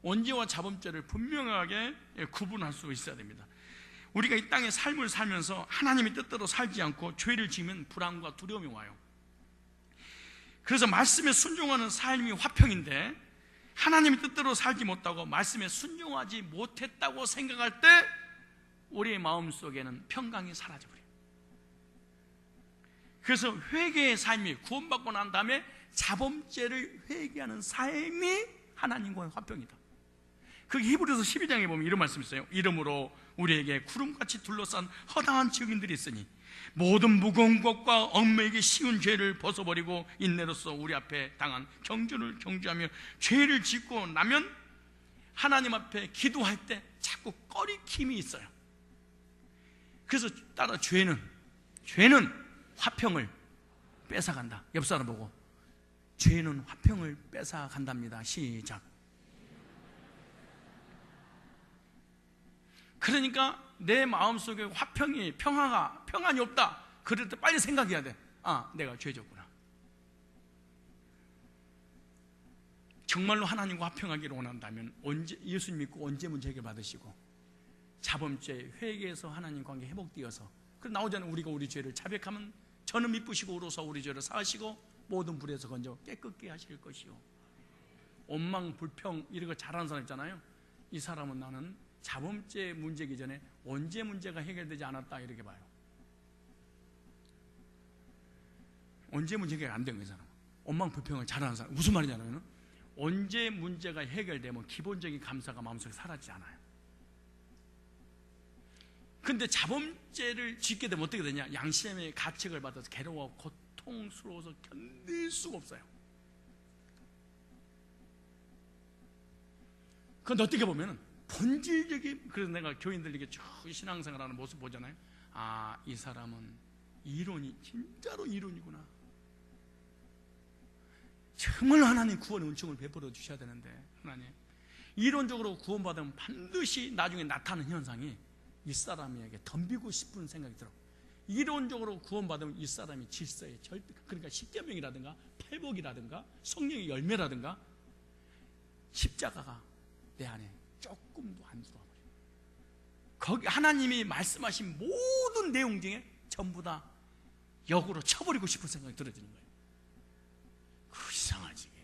언제와 자범죄를 분명하게 구분할 수 있어야 됩니다. 우리가 이 땅의 삶을 살면서 하나님의 뜻대로 살지 않고 죄를 지으면 불안과 두려움이 와요. 그래서 말씀에 순종하는 삶이 화평인데, 하나님의 뜻대로 살지 못하고 말씀에 순종하지 못했다고 생각할 때 우리의 마음속에는 평강이 사라져버려요. 그래서 회개의 삶이, 구원받고 난 다음에 자범죄를 회개하는 삶이 하나님과의 화평이다. 그 히브리서 12장에 보면 이런 말씀이 있어요. 이러므로 우리에게 구름같이 둘러싼 허다한 증인들이 있으니 모든 무거운 것과 얽매이기 쉬운 죄를 벗어버리고 인내로써 우리 앞에 당한 경주를 경주하며 죄를 짓고 나면 하나님 앞에 기도할 때 자꾸 꺼리킴이 있어요. 그래서 따라 죄는 화평을 뺏어간다. 옆 사람 보고, 죄는 화평을 뺏어간답니다. 시작. 그러니까 내 마음속에 화평이, 평안이 없다. 그럴 때 빨리 생각해야 돼. 아, 내가 죄졌구나. 정말로 하나님과 화평하기를 원한다면 언제, 예수 믿고 언제 문제 해결 받으시고 자범죄 회개해서 하나님 관계 회복되어서, 그 나오잖아요. 우리가 우리 죄를 자백하면 저는 미쁘시고 우로서 우리 죄를 사하시고 모든 불에서 건져 깨끗게 하실 것이요. 원망 불평 이런 거 잘하는 사람 있잖아요. 이 사람은 나는 자범죄 문제기 전에 언제 문제가 해결되지 않았다 이렇게 봐요. 언제 문제가 해결 안 된 거잖아. 원망 불평을 잘하는 사람, 무슨 말이냐면 언제 문제가 해결되면 기본적인 감사가 마음속에 사라지지 않아요. 근데 자범죄를 짓게 되면 어떻게 되냐? 양심의 가책을 받아서 괴로워 고통스러워서 견딜 수가 없어요. 그런데 어떻게 보면은 본질적인, 그래서 내가 교인들에게 쭉 신앙생활하는 모습 보잖아요. 아, 이 사람은 이론이 진짜로 이론이구나. 정말 하나님 구원의 은총을 베풀어 주셔야 되는데, 하나님 이론적으로 구원받으면 반드시 나중에 나타나는 현상이 이 사람에게 덤비고 싶은 생각이 들어. 이론적으로 구원받으면 이 사람이 질서에 절대, 그러니까 십계명이라든가 팔복이라든가 성령의 열매라든가 십자가가 내 안에 조금도 안 들어와 버려요. 거기 하나님이 말씀하신 모든 내용 중에 전부 다 역으로 쳐버리고 싶은 생각이 들어지는 거예요. 그 이상하지.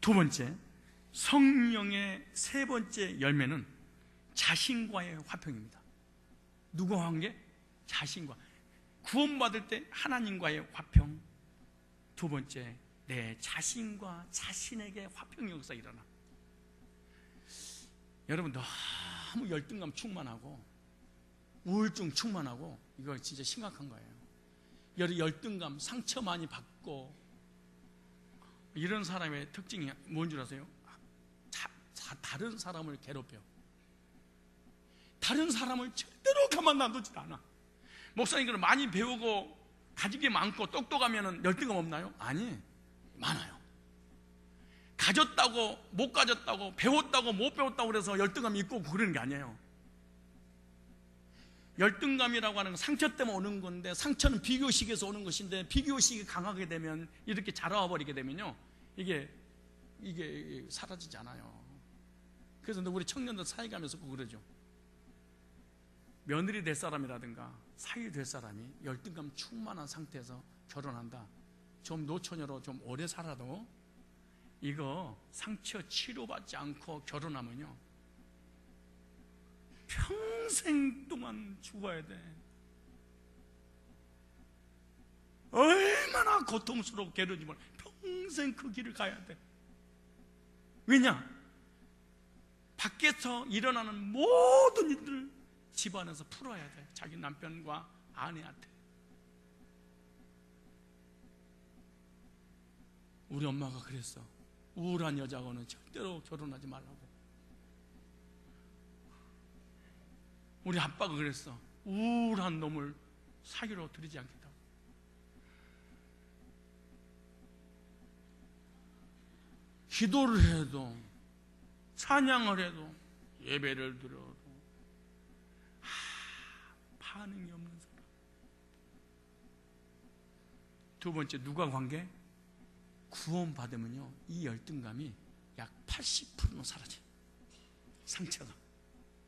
두 번째, 성령의 세 번째 열매는 자신과의 화평입니다. 누구와 관계? 자신과. 구원받을 때 하나님과의 화평. 두 번째, 내 자신과 자신에게 화평의 역사가 일어나. 여러분 너무 열등감 충만하고 우울증 충만하고 이거 진짜 심각한 거예요. 열등감, 상처 많이 받고 이런 사람의 특징이 뭔 줄 아세요? 다른 사람을 괴롭혀요. 다른 사람을 절대로 가만 놔두지 않아. 목사님들은 많이 배우고 가진 게 많고 똑똑하면 열등감 없나요? 아니, 많아요. 가졌다고 못 가졌다고 배웠다고 못 배웠다고 그래서 열등감이 있고 그러는 게 아니에요. 열등감이라고 하는 건 상처 때문에 오는 건데, 상처는 비교의식에서 오는 것인데, 비교의식이 강하게 되면, 이렇게 자라와 버리게 되면요, 이게 사라지지 않아요. 그래서 우리 청년들 사회 가면서 꼭 그러죠. 며느리 될 사람이라든가 사위 될 사람이 열등감 충만한 상태에서 결혼한다, 좀 노처녀로 좀 오래 살아도 이거 상처 치료받지 않고 결혼하면요 평생 동안 죽어야 돼. 얼마나 고통스럽고 괴로운지 몰라. 평생 그 길을 가야 돼. 왜냐? 밖에서 일어나는 모든 일들을 집안에서 풀어야 돼. 자기 남편과 아내한테. 우리 엄마가 그랬어. 우울한 여자하고는 절대로 결혼하지 말라고. 우리 아빠가 그랬어. 우울한 놈을 사귀로 들이지 않겠다고. 기도를 해도, 찬양을 해도, 예배를 드려도 반응이 없는 사람. 두 번째, 누가 관계? 구원 받으면요 이 열등감이 약 80%는 사라져요. 상처가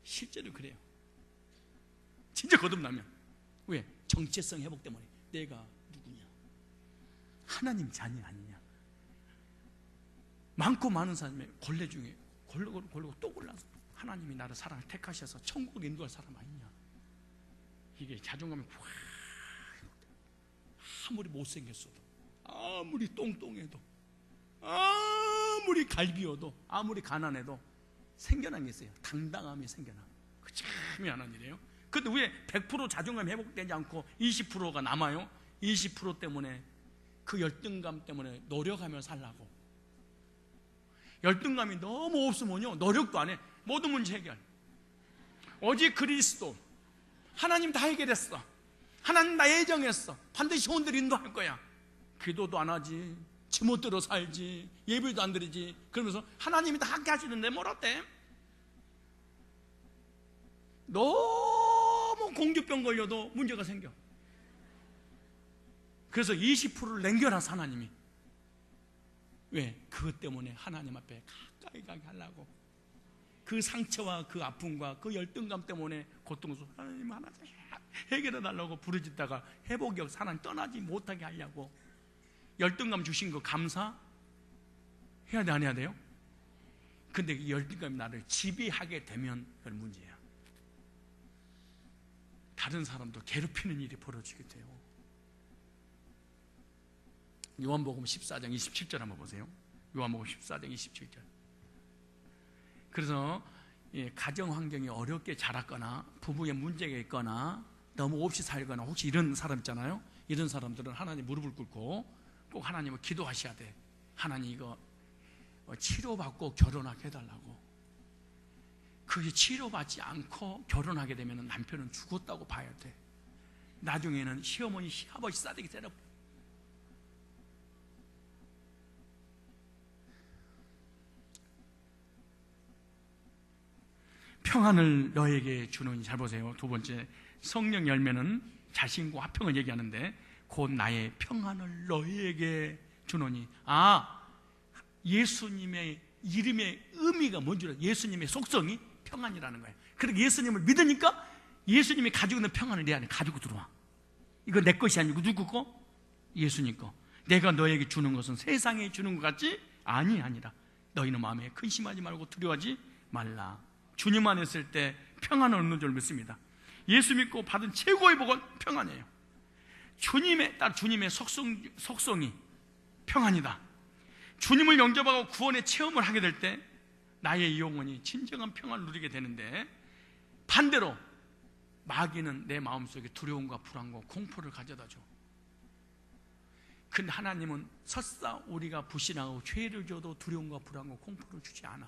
실제로 그래요. 진짜 거듭나면. 왜? 정체성 회복 때문에. 내가 누구냐? 하나님 자녀 아니냐? 많고 많은 사람의 골래 중에 골르고 또 골라서 하나님이 나를 사랑을 택하셔서 천국을 인도할 사람 아니냐? 이게 자존감이 확, 아무리 못생겼어도, 아무리 똥똥해도, 아무리 갈비여도, 아무리 가난해도 생겨난 게 있어요. 당당함이 생겨나. 그 참 희한한 일이에요. 근데 왜 100% 자존감이 회복되지 않고 20%가 남아요? 20% 때문에, 그 열등감 때문에 노력하며 살라고. 열등감이 너무 없으면요 노력도 안 해. 모든 문제 해결. 오직 그리스도. 하나님 다 해결했어. 하나님 나 예정했어. 반드시 혼들 인도할 거야. 기도도 안 하지, 지멋대로 살지, 예배도 안 드리지. 그러면서 하나님이 다 함께 하시는데 뭘 어때? 너무 공주병 걸려도 문제가 생겨. 그래서 20%를 남겨놔서 하나님이. 왜? 그것 때문에 하나님 앞에 가까이 가게 하려고. 그 상처와 그 아픔과 그 열등감 때문에 고통스러워. 하나님 하나 해결해 달라고 부르짖다가 회복이 없어 하나님 떠나지 못하게 하려고. 열등감 주신 거 감사 해야 돼, 안 해야 돼요? 근데 이 열등감이 나를 지배하게 되면 그건 문제야. 다른 사람도 괴롭히는 일이 벌어지게 돼요. 요한복음 14장 27절 한번 보세요. 요한복음 14장 27절. 그래서 가정 환경이 어렵게 자랐거나 부부에 문제가 있거나 너무 없이 살거나 혹시 이런 사람 있잖아요. 이런 사람들은 하나님 무릎을 꿇고 꼭 하나님을 기도하셔야 돼. 하나님 이거 치료받고 결혼하게 해달라고. 그게 치료받지 않고 결혼하게 되면 남편은 죽었다고 봐야 돼. 나중에는 시어머니 시아버지 싸대기 때려. 평안을 너에게 주노니. 잘 보세요. 두 번째, 성령 열매는 자신과 화평을 얘기하는데 곧 나의 평안을 너에게 주노니. 예수님의 이름의 의미가 뭔지 알아요? 예수님의 속성이 평안이라는 거예요. 그리고 예수님을 믿으니까 예수님이 가지고 있는 평안을 내 안에 가지고 들어와. 이거 내 것이 아니고 누구 거? 예수님 거. 내가 너에게 주는 것은 세상에 주는 것 같지? 아니라 너희는 마음에 근심하지 말고 두려워하지 말라. 주님 안에 있을 때 평안을 얻는 줄 믿습니다. 예수 믿고 받은 최고의 복은 평안이에요. 주님의 속성이 평안이다. 주님을 영접하고 구원의 체험을 하게 될 때 나의 영혼이 진정한 평안을 누리게 되는데, 반대로 마귀는 내 마음속에 두려움과 불안과 공포를 가져다 줘. 근데 하나님은 설사 우리가 불신하고 죄를 져도 두려움과 불안과 공포를 주지 않아.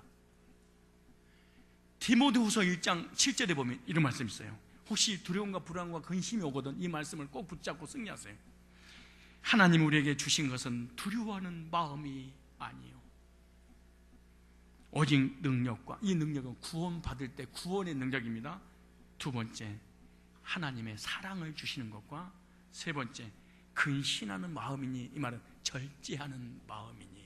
디모데후서 1장 7절에 보면 이런 말씀이 있어요. 혹시 두려움과 불안과 근심이 오거든 이 말씀을 꼭 붙잡고 승리하세요. 하나님 우리에게 주신 것은 두려워하는 마음이 아니요 오직 능력과, 이 능력은 구원받을 때 구원의 능력입니다. 두 번째, 하나님의 사랑을 주시는 것과 세 번째, 근신하는 마음이니, 이 말은 절제하는 마음이니.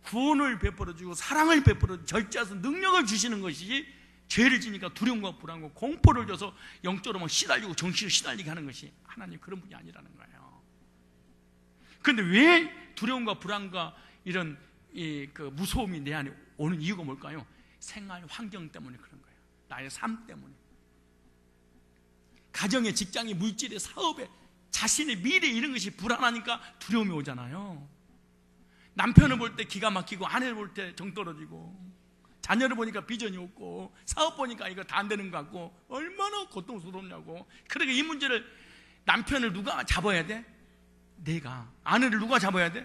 구원을 베풀어주고 사랑을 베풀어 절제해서 능력을 주시는 것이, 죄를 지니까 두려움과 불안과 공포를 줘서 영적으로 막 시달리고 정신을 시달리게 하는 것이 하나님 그런 분이 아니라는 거예요. 그런데 왜 두려움과 불안과 이런 그 무서움이 내 안에 오는 이유가 뭘까요? 생활 환경 때문에 그런 거예요. 나의 삶 때문에. 가정에, 직장에, 물질에, 사업에, 자신의 미래 이런 것이 불안하니까 두려움이 오잖아요. 남편을 볼 때 기가 막히고, 아내를 볼 때 정 떨어지고, 자녀를 보니까 비전이 없고, 사업 보니까 이거 다 안 되는 것 같고, 얼마나 고통스럽냐고. 그러니까 이 문제를, 남편을 누가 잡아야 돼? 내가. 아내를 누가 잡아야 돼?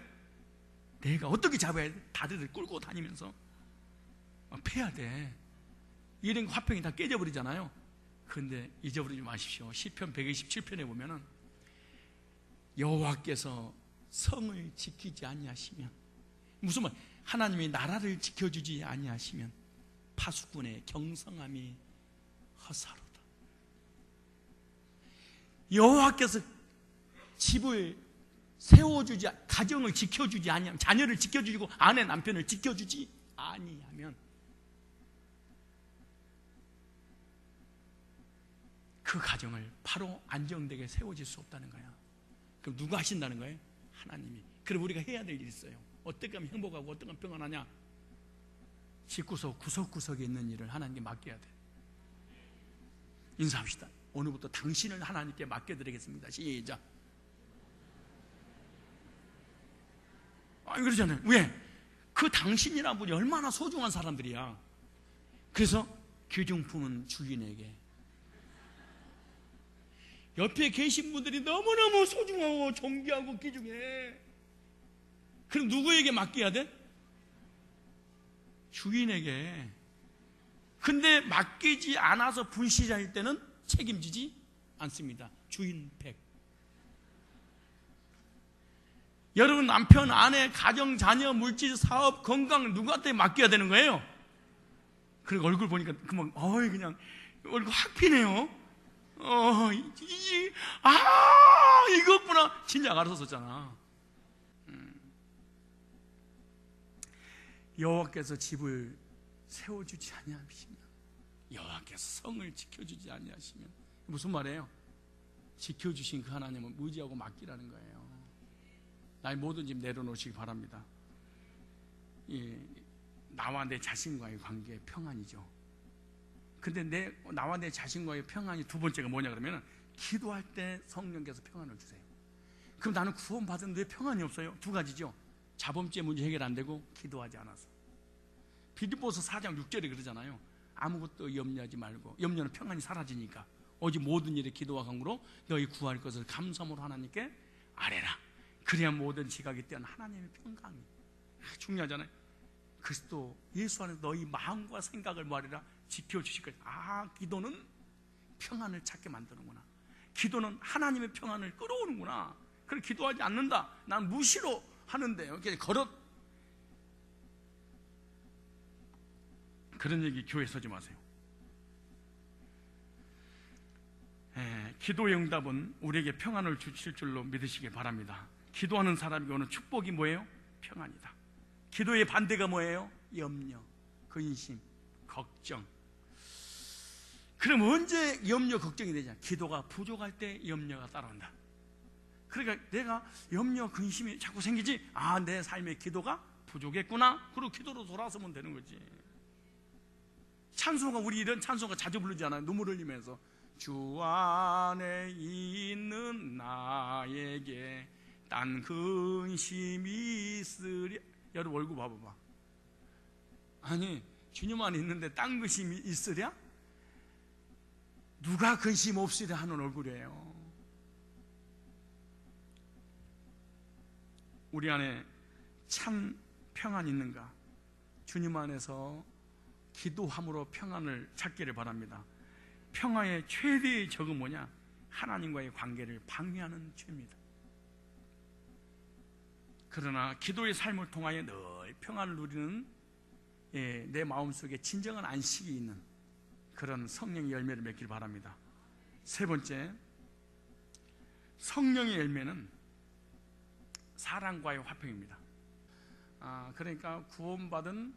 내가. 어떻게 잡아야 돼? 다리를 끌고 다니면서 패야 돼. 이런 화평이 다 깨져버리잖아요. 그런데 잊어버리지 마십시오. 시편 127편에 보면은 여호와께서 성을 지키지 아니하시면, 무슨 말? 하나님이 나라를 지켜주지 아니하시면 파수꾼의 경성함이 허사로다. 여호와께서 집을 세워주지, 가정을 지켜주지 아니하면, 자녀를 지켜주고 아내 남편을 지켜주지 아니하면 그 가정을 바로 안정되게 세워질 수 없다는 거야. 그럼 누가 하신다는 거예요? 하나님이. 그럼 우리가 해야 될 일이 있어요. 어떻게 하면 행복하고 어떻게 하면 평안하냐? 집구석 구석구석에 있는 일을 하나님께 맡겨야 돼. 인사합시다. 오늘부터 당신을 하나님께 맡겨드리겠습니다. 시작. 그러잖아요. 왜? 그 당신이라는 분이 얼마나 소중한 사람들이야. 그래서 귀중품은 주인에게. 옆에 계신 분들이 너무너무 소중하고 존귀하고 귀중해. 그럼 누구에게 맡겨야 돼? 주인에게. 근데 맡기지 않아서 분실할 때는 책임지지 않습니다. 주인 백. 여러분, 남편, 아내, 가정, 자녀, 물질, 사업, 건강 누구한테 맡겨야 되는 거예요? 그리고 얼굴 보니까 그냥 얼굴 확 피네요. 이거구나. 진짜 알았었잖아. 여호와께서 집을 세워주지 아니하시면, 여호와께서 성을 지켜주지 아니하시면, 무슨 말이에요? 지켜주신 그 하나님은 의지하고 맡기라는 거예요. 나의 모든 짐 내려놓으시기 바랍니다. 나와 내 자신과의 관계의 평안이죠. 근데 나와 내 자신과의 평안이 두 번째가 뭐냐 그러면, 기도할 때 성령께서 평안을 주세요. 그럼 나는 구원받은데 왜 평안이 없어요? 두 가지죠. 자범죄 문제 해결 안 되고 기도하지 않아서. 빌립보서 4장 6절에 그러잖아요. 아무것도 염려하지 말고, 염려는 평안이 사라지니까 오직 모든 일에 기도와 간구로 너희 구할 것을 감사함으로 하나님께 아뢰라. 그래야 모든 지각이 뛰어난 하나님의 평강이. 중요하잖아요. 그리스도 예수 안에서 너희 마음과 생각을 뭐하리라? 지켜주실 거예요. 기도는 평안을 찾게 만드는구나. 기도는 하나님의 평안을 끌어오는구나. 그래, 기도하지 않는다, 난 무시로 하는데요, 그런 얘기 교회에 서지 마세요. 기도의 응답은 우리에게 평안을 주실 줄로 믿으시길 바랍니다. 기도하는 사람에게 오는 축복이 뭐예요? 평안이다. 기도의 반대가 뭐예요? 염려, 근심, 걱정. 그럼 언제 염려, 걱정이 되냐? 기도가 부족할 때 염려가 따라온다. 그러니까 내가 염려, 근심이 자꾸 생기지, 내 삶의 기도가 부족했구나. 그리고 기도로 돌아서면 되는 거지. 찬송가, 우리 이런 찬송가 자주 부르지 않아요? 눈물 흘리면서 주 안에 있는 나에게 딴 근심이 있으랴. 여러분 얼굴 봐봐봐. 아니, 주님 안에 있는데 딴 근심이 있으랴? 누가 근심 없으랴 하는 얼굴이에요. 우리 안에 참 평안이 있는가? 주님 안에서 기도함으로 평안을 찾기를 바랍니다. 평화의 최대의 적은 뭐냐? 하나님과의 관계를 방해하는 죄입니다. 그러나 기도의 삶을 통하여 늘 평안을 누리는 내 마음속에 진정한 안식이 있는 그런 성령의 열매를 맺길 바랍니다. 세 번째, 성령의 열매는 사랑과의 화평입니다. 그러니까 구원받은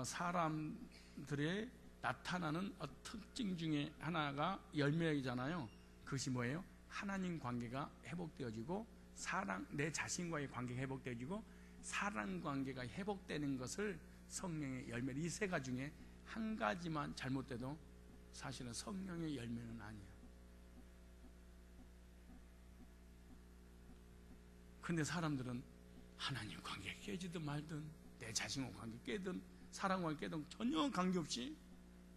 사람들의 나타나는 특징 중에 하나가 열매이잖아요. 그것이 뭐예요? 하나님 관계가 회복되어지고 내 자신과의 관계가 회복되어지고 사랑 관계가 회복되는 것을 성령의 열매, 이 세 가지 중에 한 가지만 잘못돼도 사실은 성령의 열매는 아니에요. 근데 사람들은 하나님 관계 깨지든 말든 내 자신과 관계 깨든 사랑 관계 깨든 전혀 관계없이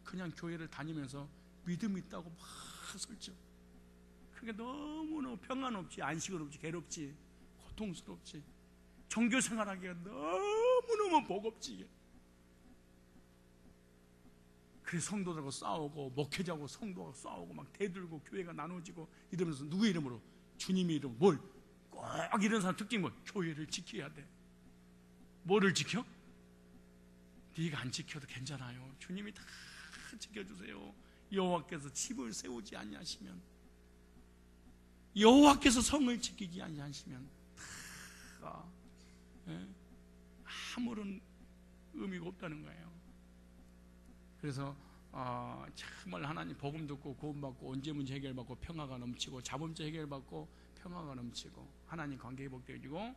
그냥 교회를 다니면서 믿음 있다고 막 설정. 그게 너무너무 평안 없지, 안식은 없지, 괴롭지, 고통스럽지, 종교 생활하기가 너무너무 버겁지. 그래서 성도들하고 싸우고 목회자하고 성도하고 싸우고 막 대들고 교회가 나눠지고 이러면서 누구의 이름으로? 주님의 이름으로. 뭘? 꼭 이런 사람 특징이 뭐? 교회를 지켜야 돼. 뭐를 지켜? 네가 안 지켜도 괜찮아요. 주님이 다 지켜주세요. 여호와께서 집을 세우지 아니하시면, 여호와께서 성을 지키지 아니하시면 다 아무런 의미가 없다는 거예요. 그래서 정말 하나님 복음 듣고 구원받고 언제 문제 해결받고 평화가 넘치고 자본주의 해결받고 평화가 넘치고 하나님 관계 회복되어지고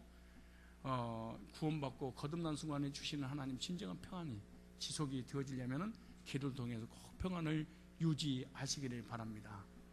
구원받고 거듭난 순간에 주시는 하나님 진정한 평안이 지속이 되어지려면 기도를 통해서 꼭 평안을 유지하시기를 바랍니다.